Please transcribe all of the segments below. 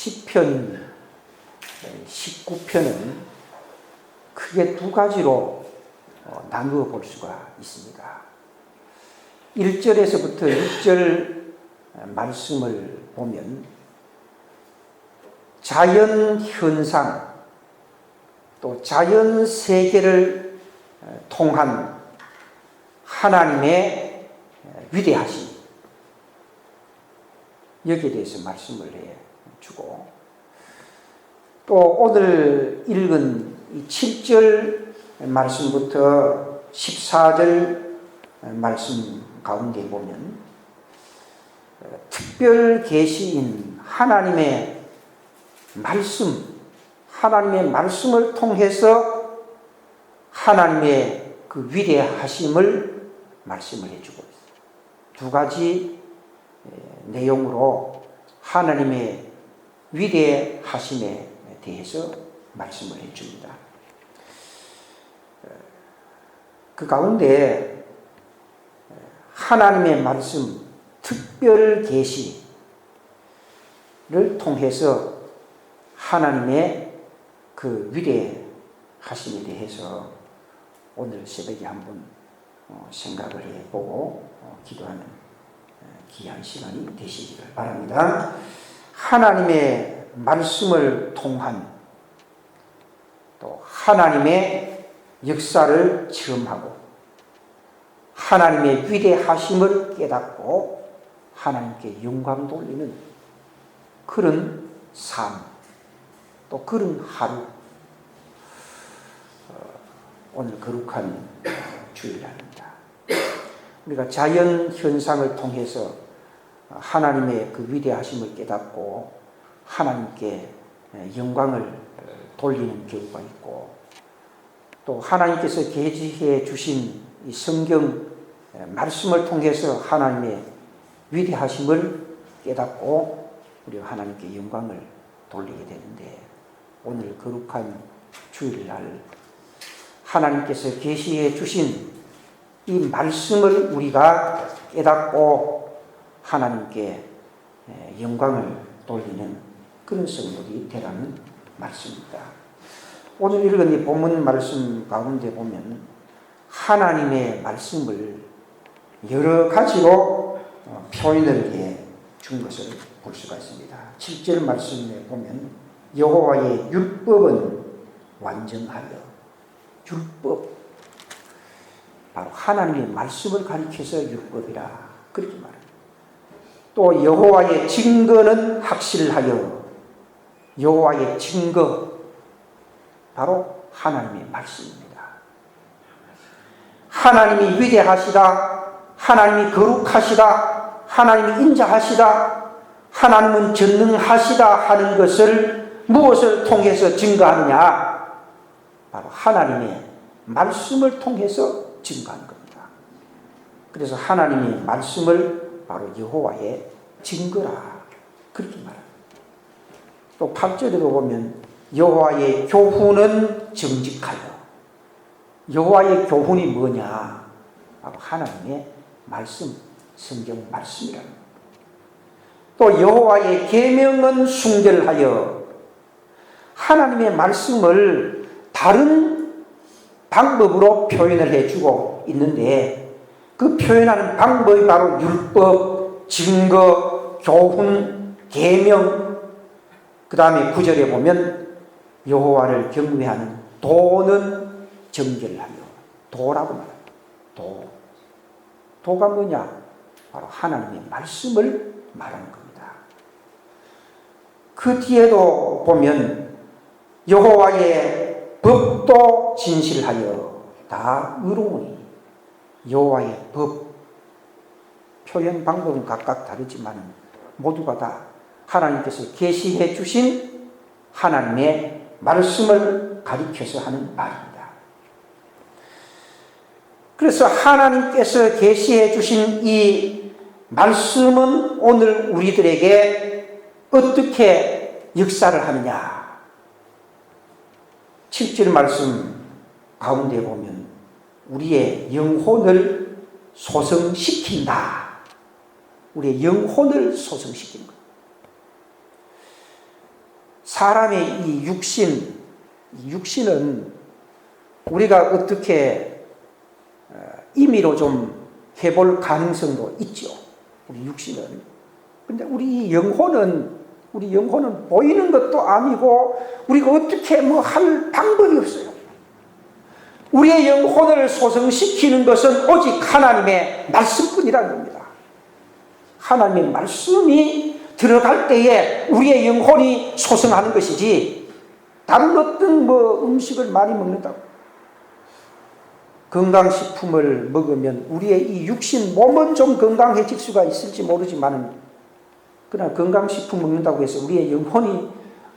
시편 19편은 크게 두 가지로 나누어 볼 수가 있습니다. 1절에서부터 6절 말씀을 보면 자연 현상 또 자연 세계를 통한 하나님의 위대하심, 여기에 대해서 말씀을 해주고, 또 오늘 읽은 7절 말씀부터 14절 말씀 가운데 보면 특별 계시인 하나님의 말씀, 하나님의 말씀을 통해서 하나님의 그 위대하심을 말씀을 해주고 있어요. 두 가지 내용으로 하나님의 위대하심에 대해서 말씀을 해줍니다. 그 가운데 하나님의 말씀, 특별 계시를 통해서 하나님의 그 위대하심에 대해서 오늘 새벽에 한번 생각을 해보고 기도하는 귀한 시간이 되시기를 바랍니다. 하나님의 말씀을 통한 또 하나님의 역사를 체험하고 하나님의 위대하심을 깨닫고 하나님께 영광 돌리는 그런 삶, 또 그런 하루, 오늘 거룩한 주일날입니다. 우리가 자연 현상을 통해서 하나님의 그 위대하심을 깨닫고 하나님께 영광을 돌리는 경우가 있고, 또 하나님께서 계시해 주신 이 성경 말씀을 통해서 하나님의 위대하심을 깨닫고 우리가 하나님께 영광을 돌리게 되는데, 오늘 거룩한 주일날 하나님께서 계시해 주신 이 말씀을 우리가 깨닫고 하나님께 영광을 돌리는 그런 성도들이 되라는 말씀입니다. 오늘 읽은 이 본문 말씀 가운데 보면 하나님의 말씀을 여러 가지로 표현을 해 준 것을 볼 수가 있습니다. 7절 말씀에 보면 여호와의 율법은 완전하여, 율법, 바로 하나님의 말씀을 가리켜서 율법이라 그렇게 말합니다. 또 여호와의 증거는 확실하여, 여호와의 증거, 바로 하나님의 말씀입니다. 하나님이 위대하시다, 하나님이 거룩하시다, 하나님이 인자하시다, 하나님은 전능하시다 하는 것을 무엇을 통해서 증거하느냐? 바로 하나님의 말씀을 통해서 증거하는 겁니다. 그래서 하나님의 말씀을 바로 여호와의 증거라 그렇게 말합니다. 또 8절에도 보면 여호와의 교훈은 정직하여, 여호와의 교훈이 뭐냐? 바로 하나님의 말씀, 성경 말씀이라는 겁니다. 또 여호와의 계명은 순결하여, 하나님의 말씀을 다른 방법으로 표현을 해주고 있는데 그 표현하는 방법이 바로 율법, 증거, 교훈, 계명, 그 다음에 9절에 보면 여호와를 경외하는 도는 정결하여, 도라고 말합니다. 도가 뭐냐? 바로 하나님의 말씀을 말하는 겁니다. 그 뒤에도 보면 여호와의 법도 진실하여 다 의로우니, 여호와의 법, 표현 방법은 각각 다르지만 모두가 다 하나님께서 계시해 주신 하나님의 말씀을 가리켜서 하는 말입니다. 그래서 하나님께서 계시해 주신 이 말씀은 오늘 우리들에게 어떻게 역사를 하느냐? 7절 말씀 가운데 보면 우리의 영혼을 소성시킨다. 우리의 영혼을 소성시키는 것. 사람의 이 육신은 우리가 어떻게 임의로 좀 해볼 가능성도 있죠. 우리 육신은. 근데 우리 영혼은 보이는 것도 아니고 우리가 어떻게 뭐 할 방법이 없어요. 우리의 영혼을 소성시키는 것은 오직 하나님의 말씀뿐이라는 겁니다. 하나님의 말씀이 들어갈 때에 우리의 영혼이 소성하는 것이지 다른 어떤 음식을 많이 먹는다고 건강식품을 먹으면 우리의 이 육신 몸은 좀 건강해질 수가 있을지 모르지만 그러나 건강식품 먹는다고 해서 우리의 영혼이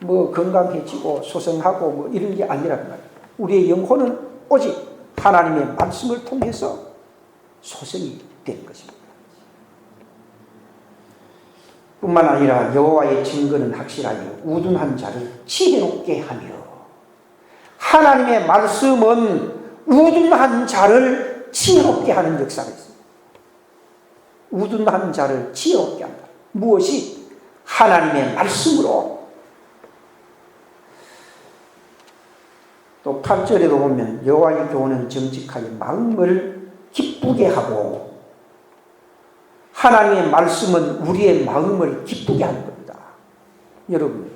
건강해지고 소성하고 이런 게 아니란 말이에요. 우리의 영혼은 오직 하나님의 말씀을 통해서 소성이 되는 것입니다. 뿐만 아니라 여호와의 증거는 확실하여 우둔한 자를 지혜롭게 하며 하나님의 말씀은 우둔한 자를 지혜롭게 하는 역사가 있습니다. 우둔한 자를 지혜롭게 한다. 무엇이? 하나님의 말씀으로. 또 8절에도 보면 여호와의 교훈은 정직하여 마음을 기쁘게 하고 하나님의 말씀은 우리의 마음을 기쁘게 하는 겁니다. 여러분,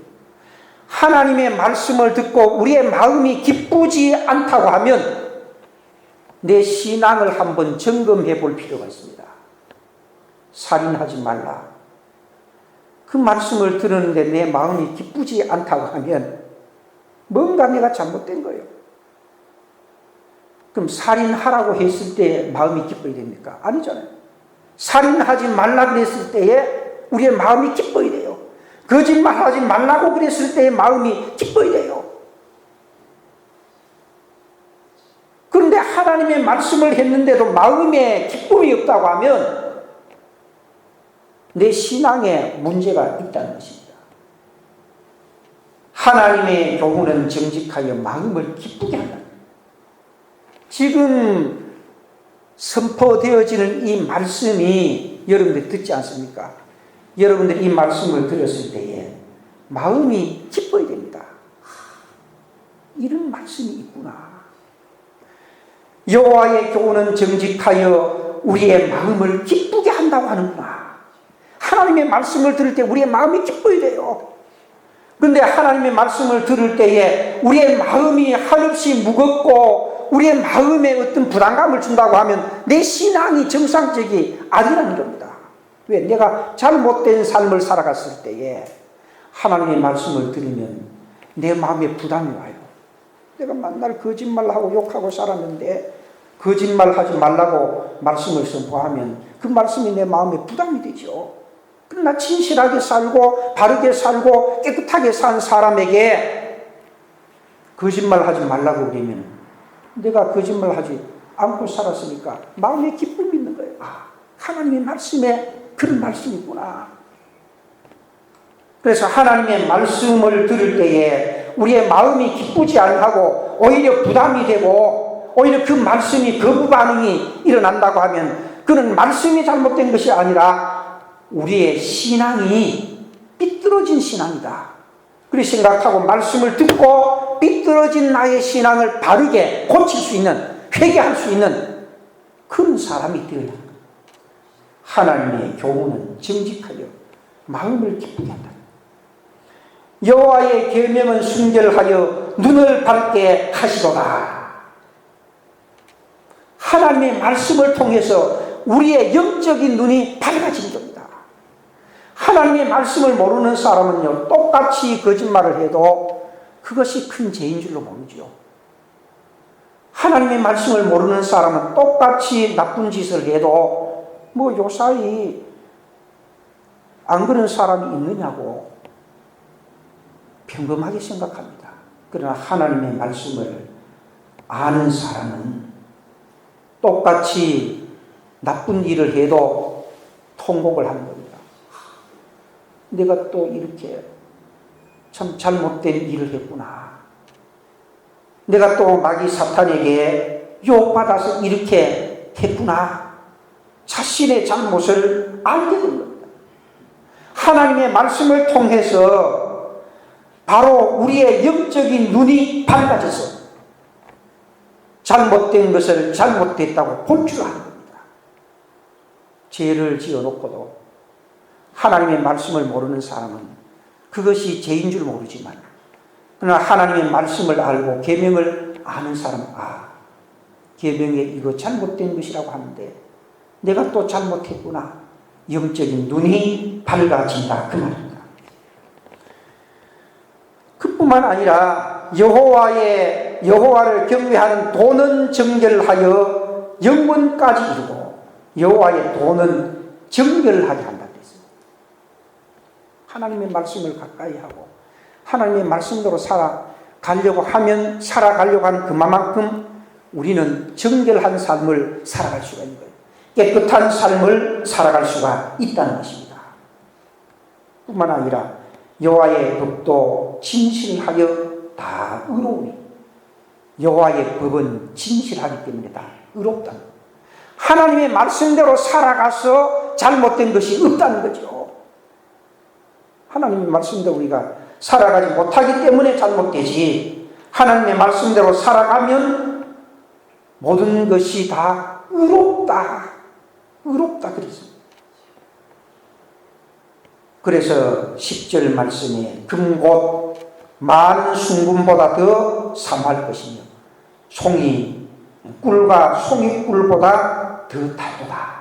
하나님의 말씀을 듣고 우리의 마음이 기쁘지 않다고 하면 내 신앙을 한번 점검해 볼 필요가 있습니다. 살인하지 말라. 그 말씀을 들었는데 내 마음이 기쁘지 않다고 하면 뭔가 내가 잘못된 거예요. 그럼 살인하라고 했을 때 마음이 기뻐야 됩니까? 아니잖아요. 살인하지 말라 그랬을 때에 우리의 마음이 기뻐야 돼요. 거짓말하지 말라고 그랬을 때의 마음이 기뻐야 돼요. 그런데 하나님의 말씀을 했는데도 마음에 기쁨이 없다고 하면 내 신앙에 문제가 있다는 것입니다. 하나님의 교훈은 정직하여 마음을 기쁘게 한다. 지금 선포되어지는 이 말씀이 여러분들 듣지 않습니까? 여러분들 이 말씀을 들었을 때에 마음이 기뻐야 됩니다. 이런 말씀이 있구나. 여호와의 교훈은 정직하여 우리의 마음을 기쁘게 한다고 하는구나. 하나님의 말씀을 들을 때 우리의 마음이 기뻐야 돼요. 그런데 하나님의 말씀을 들을 때에 우리의 마음이 한없이 무겁고 우리의 마음에 어떤 부담감을 준다고 하면 내 신앙이 정상적이 아니라는 겁니다. 왜? 내가 잘못된 삶을 살아갔을 때에 하나님의 말씀을 들으면 내 마음에 부담이 와요. 내가 맨날 거짓말하고 욕하고 살았는데 거짓말하지 말라고 말씀을 선포하면 그 말씀이 내 마음에 부담이 되죠. 그러나 진실하게 살고 바르게 살고 깨끗하게 산 사람에게 거짓말하지 말라고 그러면 내가 거짓말하지 않고 살았으니까 마음에 기쁨이 있는 거예요. 하나님의 말씀에 그런 말씀이 있구나. 그래서 하나님의 말씀을 들을 때에 우리의 마음이 기쁘지 않고 오히려 부담이 되고 오히려 그 말씀이 거부 반응이 일어난다고 하면 그는 말씀이 잘못된 것이 아니라 우리의 신앙이 삐뚤어진 신앙이다. 그렇게 생각하고 말씀을 듣고 삐뚤어진 나의 신앙을 바르게 고칠 수 있는, 회개할 수 있는 그런 사람이 되어야 합니다. 하나님의 교훈은 정직하여 마음을 기쁘게 한다. 여호와의 계명은 순결하여 눈을 밝게 하시도다. 하나님의 말씀을 통해서 우리의 영적인 눈이 밝아지는 겁니다. 하나님의 말씀을 모르는 사람은요, 똑같이 거짓말을 해도 그것이 큰 죄인 줄로 모르죠. 하나님의 말씀을 모르는 사람은 똑같이 나쁜 짓을 해도 요사이 안 그런 사람이 있느냐고 평범하게 생각합니다. 그러나 하나님의 말씀을 아는 사람은 똑같이 나쁜 일을 해도 통곡을 하는 겁니다. 내가 또 이렇게 참 잘못된 일을 했구나. 내가 또 마귀 사탄에게 유혹받아서 이렇게 했구나. 자신의 잘못을 알게 된 겁니다. 하나님의 말씀을 통해서 바로 우리의 영적인 눈이 밝아져서 잘못된 것을 잘못됐다고 볼 줄 아는 겁니다. 죄를 지어놓고도 하나님의 말씀을 모르는 사람은 그것이 죄인 줄 모르지만, 그러나 하나님의 말씀을 알고 계명을 아는 사람은 계명에 이거 잘못된 것이라고 하는데 내가 또 잘못했구나. 영적인 눈이 밝아진다 그 말입니다. 그뿐만 아니라 여호와를 경외하는 도는 정결하여 영원까지 이루고 여호와의 도는 정결하게 한다고 했습니다. 하나님의 말씀을 가까이 하고 하나님의 말씀대로 살아가려고 하면 살아가려고 하는 그만큼 우리는 정결한 삶을 살아갈 수가 있는 거예요. 깨끗한 삶을 살아갈 수가 있다는 것입니다. 뿐만 아니라 여호와의 법도 진실하여 다 의로우니, 여호와의 법은 진실하기 때문에 다 의롭다. 하나님의 말씀대로 살아가서 잘못된 것이 없다는 거죠. 하나님의 말씀대로 우리가 살아가지 못하기 때문에 잘못되지, 하나님의 말씀대로 살아가면 모든 것이 다 의롭다 그랬습니다. 그래서 10절 말씀에 금곧 많은 순금보다 더 삼할 것이며 송이 꿀과 송이꿀보다 더 달도다.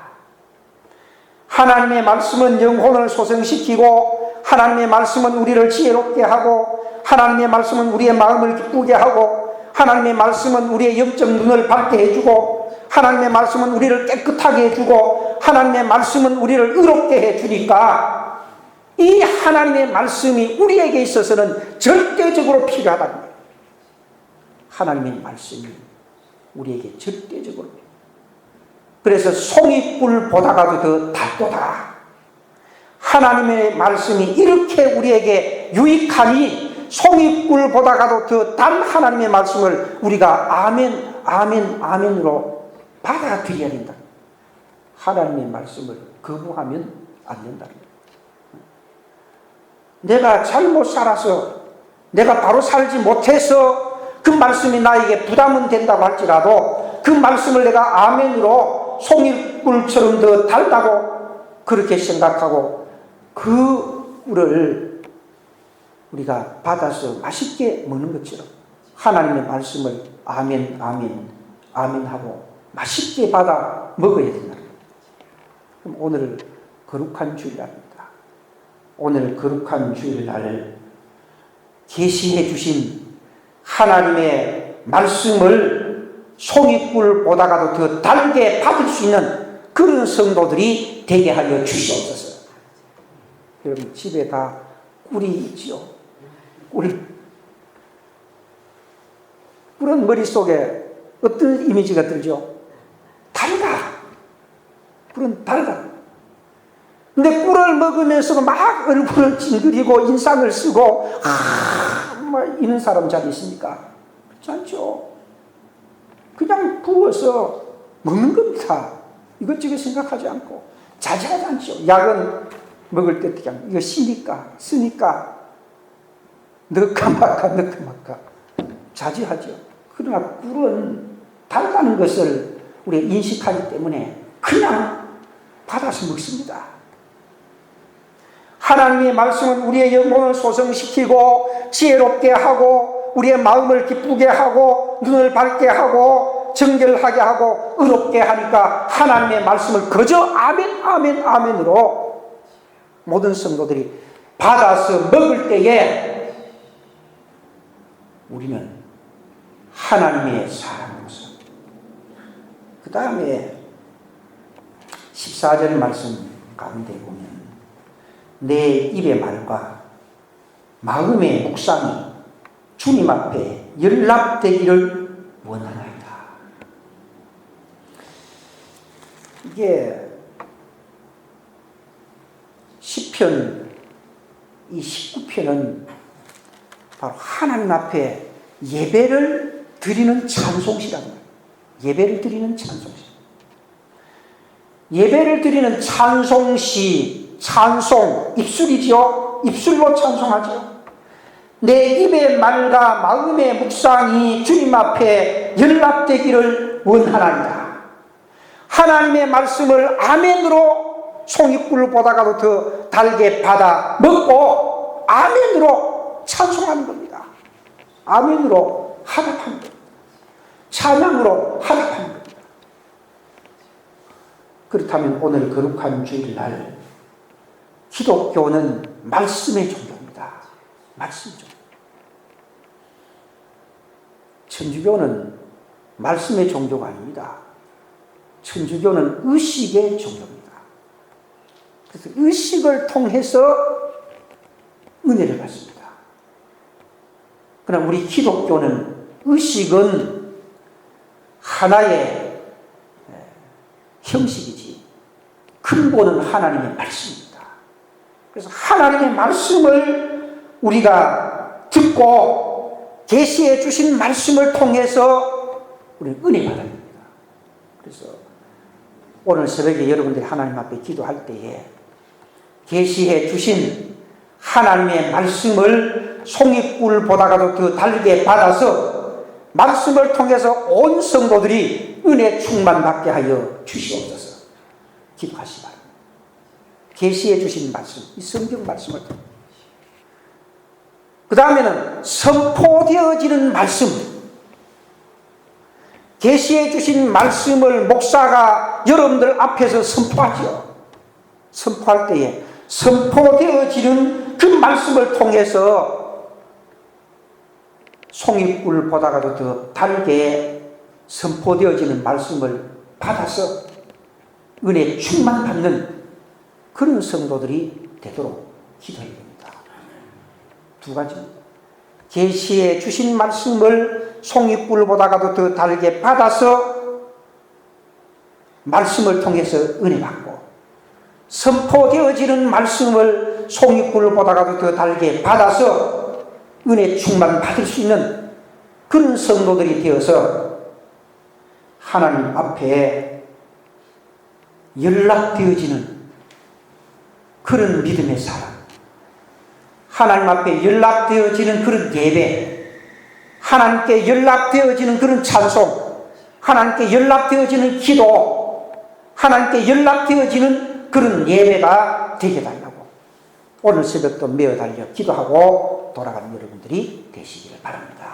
하나님의 말씀은 영혼을 소생시키고, 하나님의 말씀은 우리를 지혜롭게 하고, 하나님의 말씀은 우리의 마음을 기쁘게 하고, 하나님의 말씀은 우리의 영적 눈을 밝게 해주고, 하나님의 말씀은 우리를 깨끗하게 해주고, 하나님의 말씀은 우리를 의롭게 해주니까 이 하나님의 말씀이 우리에게 있어서는 절대적으로 필요하다는 거예요. 하나님의 말씀이 우리에게 절대적으로 필요해요. 그래서 송이꿀보다가도 더 달도다. 하나님의 말씀이 이렇게 우리에게 유익하니 송이꿀보다가도 더 단 하나님의 말씀을 우리가 아멘으로 받아들여야 된다. 하나님의 말씀을 거부하면 안 된다. 내가 잘못 살아서, 내가 바로 살지 못해서 그 말씀이 나에게 부담은 된다고 할지라도 그 말씀을 내가 아멘으로 송이꿀처럼 더 달다고 그렇게 생각하고 그 꿀을 우리가 받아서 맛있게 먹는 것처럼 하나님의 말씀을 아멘 하고 맛있게 받아 먹어야 된다. 그럼 오늘 거룩한 주일날입니다. 오늘 거룩한 주일날 계시해 주신 하나님의 말씀을 송이꿀보다가도 더 달게 받을 수 있는 그런 성도들이 되게 하여 주시옵소서. 여러분 집에 다 꿀이 있지요. 꿀은 머릿속에 어떤 이미지가 들죠? 달다. 꿀은 달다. 근데 꿀을 먹으면서도 막 얼굴을 찡그리고 인상을 쓰고 이런 사람 잘 있습니까? 그렇지 않죠. 그냥 부어서 먹는 겁니다. 이것저것 생각하지 않고 자제하지 않죠. 약은 먹을 때 그냥 이거 쓰니까 넣까 말까 자제하죠. 그러나 꿀은 달다는 것을 우리가 인식하기 때문에 그냥 받아서 먹습니다. 하나님의 말씀은 우리의 영혼을 소성시키고 지혜롭게 하고 우리의 마음을 기쁘게 하고 눈을 밝게 하고 정결하게 하고 의롭게 하니까 하나님의 말씀을 그저 아멘으로 모든 성도들이 받아서 먹을 때에 우리는 하나님의 사람으로서, 그 다음에 14절 말씀 가운데 보면 내 입의 말과 마음의 묵상이 주님 앞에 연락되기를 원하나이다. 이게 시편 이 19편은 바로 하나님 앞에 예배를 드리는 찬송시라는 거예요. 예배를 드리는 찬송시. 예배를 드리는 찬송시, 찬송, 입술이지요. 입술로 찬송하죠. 내 입의 말과 마음의 묵상이 주님 앞에 연락되기를 원하나이다. 하나님의 말씀을 아멘으로 송이꿀을 보다가도 더 달게 받아 먹고 아멘으로 찬송하는 겁니다. 아멘으로 화답하는 겁니다. 찬양으로 화답하는 겁니다. 그렇다면 오늘 거룩한 주일날 기독교는 말씀의 종교입니다. 말씀 종교. 천주교는 말씀의 종교가 아닙니다. 천주교는 의식의 종교입니다. 그래서 의식을 통해서 은혜를 받습니다. 그러나 우리 기독교는 의식은 하나의 형식이지 근본은 하나님의 말씀입니다. 그래서 하나님의 말씀을 우리가 듣고 계시해 주신 말씀을 통해서 우리는 은혜 받아야 됩니다. 그래서 오늘 새벽에 여러분들이 하나님 앞에 기도할 때에 계시해 주신 하나님의 말씀을 송이꿀보다가도 더 달게 받아서 말씀을 통해서 온 성도들이 은혜 충만받게 하여 주시옵소서. 기도하시 바랍니다. 계시해 주신 말씀, 이 성경 말씀을 통해 그 다음에는 선포되어지는 말씀, 계시해 주신 말씀을 목사가 여러분들 앞에서 선포하죠. 선포할 때에 선포되어지는 그 말씀을 통해서 송이꿀보다가도 더 달게 선포되어지는 말씀을 받아서 은혜 충만받는 그런 성도들이 되도록 기도해야 됩니다. 두 가지입니다. 계시해 주신 말씀을 송이꿀보다가도 더 달게 받아서 말씀을 통해서 은혜 받고, 선포되어지는 말씀을 송이꿀보다가도 더 달게 받아서 은혜 충만 받을 수 있는 그런 성도들이 되어서 하나님 앞에 연락되어지는 그런 믿음의 사람, 하나님 앞에 연락되어지는 그런 예배, 하나님께 연락되어지는 그런 찬송, 하나님께 연락되어지는 기도, 하나님께 연락되어지는 그런 예배가 되게 달라고 오늘 새벽도 메어 달려 기도하고 돌아가는 여러분들이 되시기를 바랍니다.